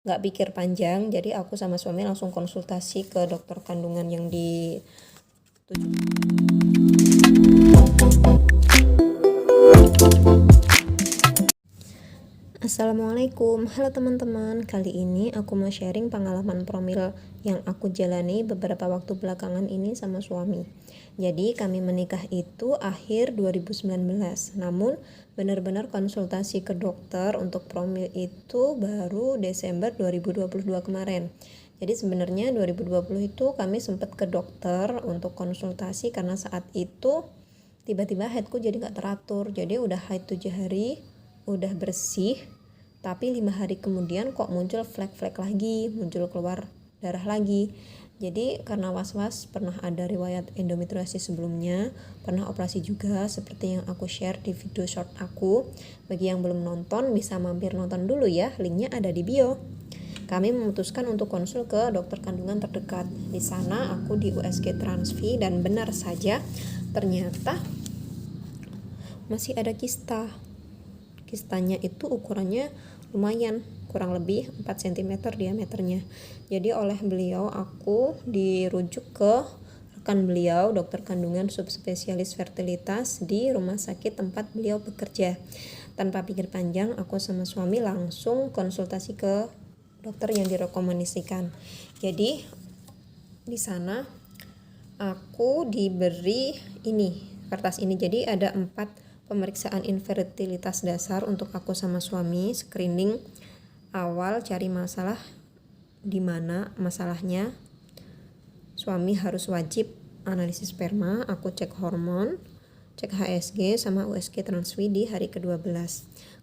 nggak pikir panjang, jadi aku sama suami langsung konsultasi ke dokter kandungan yang di Assalamualaikum, halo teman-teman. Kali ini aku mau sharing pengalaman promil yang aku jalani beberapa waktu belakangan ini sama suami. Jadi kami menikah itu akhir 2019, namun benar-benar konsultasi ke dokter untuk promil itu baru Desember 2022 kemarin. Jadi sebenarnya 2020 itu kami sempat ke dokter untuk konsultasi karena saat itu tiba-tiba haidku jadi gak teratur. Jadi udah haid 7 hari, udah bersih, tapi 5 hari kemudian kok muncul flek-flek lagi, muncul keluar darah lagi. Jadi karena was-was, pernah ada riwayat endometriosis sebelumnya, pernah operasi juga seperti yang aku share di video short aku. Bagi yang belum nonton bisa mampir nonton dulu ya, linknya ada di bio. Kami memutuskan untuk konsul ke dokter kandungan terdekat. Di sana aku di USG Transvi dan benar saja ternyata masih ada kista. Kistanya itu ukurannya lumayan, kurang lebih 4 cm diameternya. Jadi oleh beliau aku dirujuk ke rekan beliau, dokter kandungan subspesialis fertilitas di rumah sakit tempat beliau bekerja. Tanpa pikir panjang, aku sama suami langsung konsultasi ke dokter yang direkomendasikan. Jadi di sana aku diberi kertas ini. Jadi ada 4 pemeriksaan infertilitas dasar untuk aku sama suami. Screening awal, cari masalah di mana masalahnya. Suami harus wajib analisis sperma, aku cek hormon, cek HSG sama USG Transvi di hari ke-12.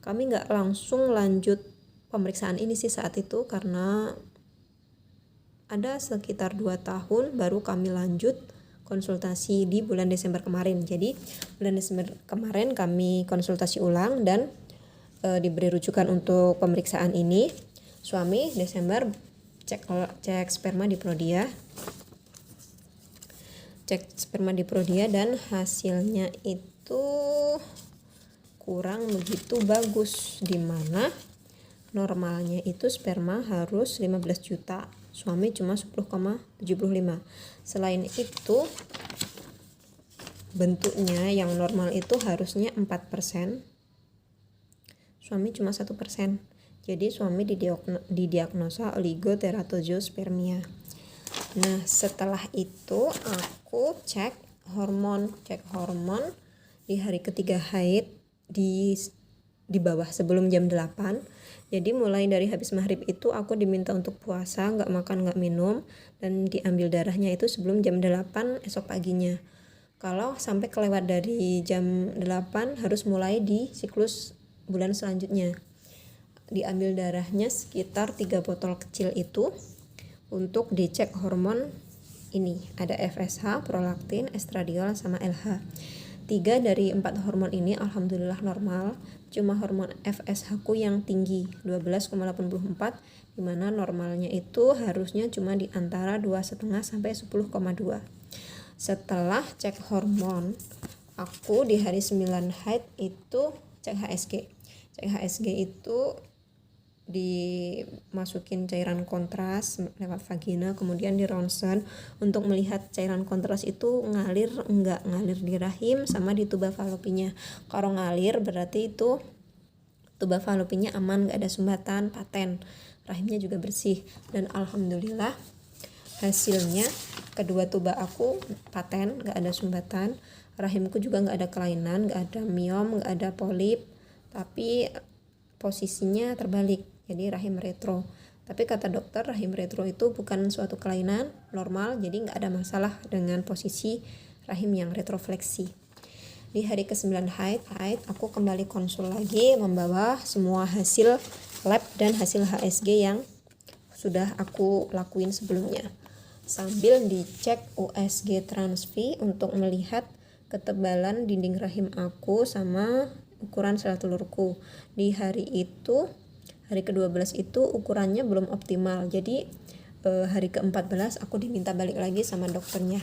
Kami nggak langsung lanjut pemeriksaan ini sih saat itu karena ada sekitar 2 tahun baru kami lanjut konsultasi di bulan Desember kemarin. Jadi bulan Desember kemarin kami konsultasi ulang dan diberi rujukan untuk pemeriksaan ini. Suami Desember cek sperma di Prodia. Cek sperma di Prodia dan hasilnya itu kurang begitu bagus, di mana normalnya itu sperma harus 15 juta, suami cuma 10,75. Selain itu bentuknya yang normal itu harusnya 4%, suami cuma 1%. Jadi suami didiagnosa oligoteratozospermia. Nah setelah itu aku cek hormon di hari ketiga haid di bawah sebelum jam 8. Jadi mulai dari habis maghrib itu aku diminta untuk puasa, gak makan gak minum, dan diambil darahnya itu sebelum jam 8 esok paginya. Kalau sampai kelewat dari jam 8 harus mulai di siklus bulan selanjutnya. Diambil darahnya sekitar 3 botol kecil itu untuk dicek hormon ini. Ada FSH, prolaktin, estradiol, sama LH. 3 dari 4 hormon ini alhamdulillah normal. Cuma hormon FSH ku yang tinggi 12,84, dimana normalnya itu harusnya cuma di antara 2,5 sampai 10,2. Setelah cek hormon, aku di hari 9 haid itu cek HSG. Cek HSG itu dimasukin cairan kontras lewat vagina, kemudian di ronsen untuk melihat cairan kontras itu ngalir di rahim sama di tuba falopinya. Kalau ngalir berarti itu tuba falopinya aman, gak ada sumbatan, paten, rahimnya juga bersih. Dan alhamdulillah hasilnya kedua tuba aku paten, gak ada sumbatan, rahimku juga gak ada kelainan, gak ada miom, gak ada polip, tapi posisinya terbalik, jadi rahim retro. Tapi kata dokter rahim retro itu bukan suatu kelainan, normal, jadi nggak ada masalah dengan posisi rahim yang retrofleksi. Di hari ke-9 haid aku kembali konsul lagi membawa semua hasil lab dan hasil HSG yang sudah aku lakuin sebelumnya, sambil dicek USG Transvi untuk melihat ketebalan dinding rahim aku sama ukuran sel telurku. Di hari itu, hari ke-12 itu ukurannya belum optimal. Jadi hari ke-14 aku diminta balik lagi sama dokternya.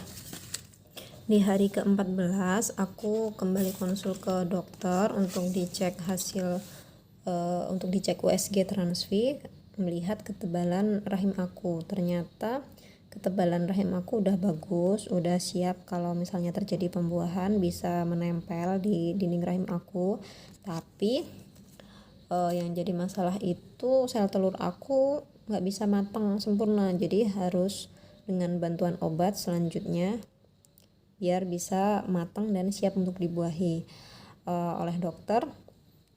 Di hari ke-14 aku kembali konsul ke dokter untuk dicek hasil untuk dicek USG Transvi. melihat ketebalan rahim aku. Ternyata ketebalan rahim aku udah bagus, udah siap kalau misalnya terjadi pembuahan bisa menempel di dinding rahim aku. Tapi yang jadi masalah itu sel telur aku nggak bisa matang sempurna, jadi harus dengan bantuan obat selanjutnya biar bisa matang dan siap untuk dibuahi. Oleh dokter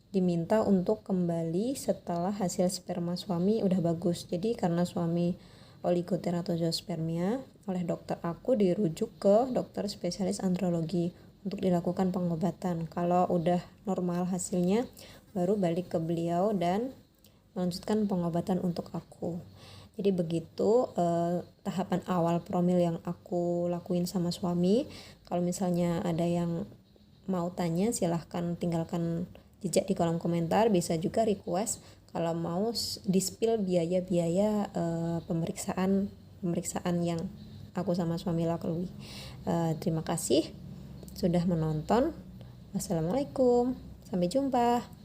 diminta untuk kembali setelah hasil sperma suami udah bagus. Jadi karena suami oligoteratozospermia, oleh dokter aku dirujuk ke dokter spesialis andrologi untuk dilakukan pengobatan. Kalau udah normal hasilnya baru balik ke beliau dan melanjutkan pengobatan untuk aku. Jadi begitu tahapan awal promil yang aku lakuin sama suami. Kalau misalnya ada yang mau tanya silahkan tinggalkan jejak di kolom komentar, bisa juga request kalau mau di-spill biaya-biaya pemeriksaan yang aku sama suami lalui. Terima kasih sudah menonton. Wassalamualaikum, sampai jumpa.